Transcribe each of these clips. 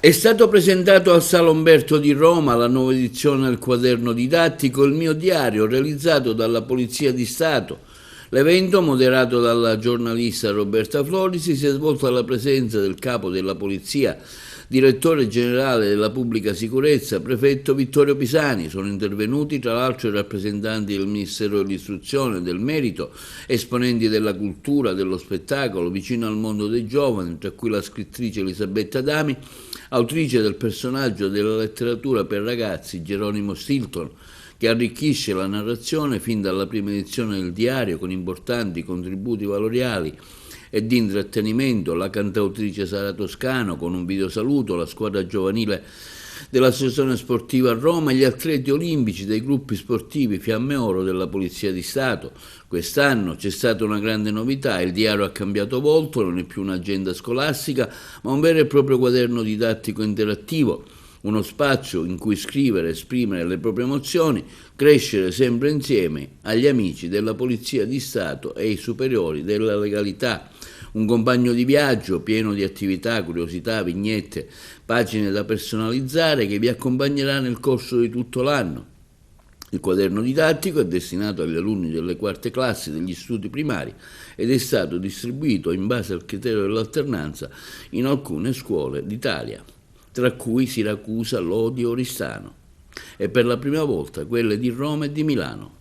È stato presentato al Sala Umberto di Roma la nuova edizione del quaderno didattico Il mio diario, realizzato dalla Polizia di Stato. L'evento, moderato dalla giornalista Roberta Florisi, si è svolto alla presenza del capo della Polizia, direttore generale della Pubblica Sicurezza, prefetto Vittorio Pisani. Sono intervenuti tra l'altro i rappresentanti del Ministero dell'Istruzione e del Merito, esponenti della cultura, dello spettacolo, vicino al mondo dei giovani, tra cui la scrittrice Elisabetta Adami, autrice del personaggio della letteratura per ragazzi Geronimo Stilton, che arricchisce la narrazione fin dalla prima edizione del diario con importanti contributi valoriali e di intrattenimento, la cantautrice Sara Toscano con un videosaluto, la squadra giovanile dell'Associazione Sportiva a Roma e gli atleti olimpici dei gruppi sportivi Fiamme Oro della Polizia di Stato. Quest'anno c'è stata una grande novità: il diario ha cambiato volto, non è più un'agenda scolastica, ma un vero e proprio quaderno didattico interattivo, uno spazio in cui scrivere, esprimere le proprie emozioni, crescere sempre insieme agli amici della Polizia di Stato e ai superiori della legalità. Un compagno di viaggio pieno di attività, curiosità, vignette, pagine da personalizzare che vi accompagnerà nel corso di tutto l'anno. Il quaderno didattico è destinato agli alunni delle quarte classi degli studi primari ed è stato distribuito in base al criterio dell'alternanza in alcune scuole d'Italia, tra cui Siracusa, Lodi e Oristano, e per la prima volta quelle di Roma e di Milano.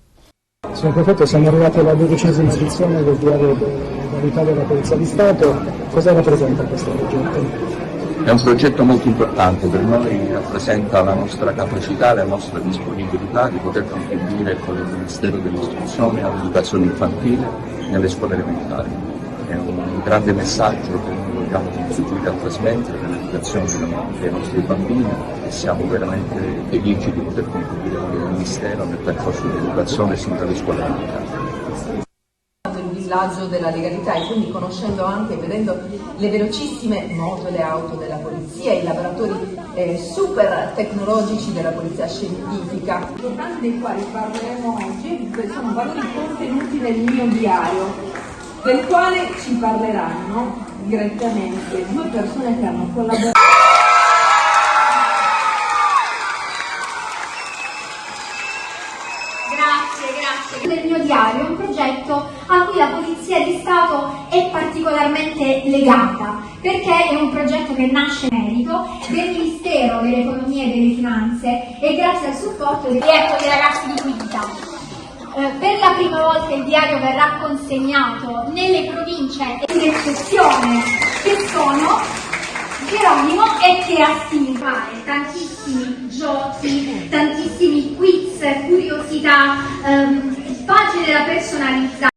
Signor Prefetto, siamo arrivati alla 12ª edizione del diario dell'Italia della Polizia di Stato. Cosa rappresenta questo progetto? È un progetto molto importante per noi, rappresenta la nostra capacità e la nostra disponibilità di poter contribuire con il Ministero dell'Istruzione all'educazione infantile nelle scuole elementari. È un grande messaggio che noi vogliamo contribuire a trasmettere nell'educazione dei nostri bambini e siamo veramente felici di poter contribuire con il Ministero nel percorso di educazione sin dalle scuole elementari. Il villaggio della legalità, e quindi conoscendo anche, vedendo le velocissime moto e le auto della polizia, i laboratori super tecnologici della polizia scientifica. Importanti dei quali parleremo oggi sono valori contenuti nel mio diario, del quale ci parleranno direttamente due persone che hanno collaborato. Grazie. Del mio diario è un progetto a cui la Polizia di Stato è particolarmente legata, perché è un progetto che nasce a merito del Ministero dell'Economia e delle Finanze e grazie al supporto dei ragazzi di Quinta. Per la prima volta il diario verrà consegnato nelle province di eccezione che sono Geronimo e Tirasini. Tantissimi giochi, tantissimi quiz, curiosità, pagine da personalizzare.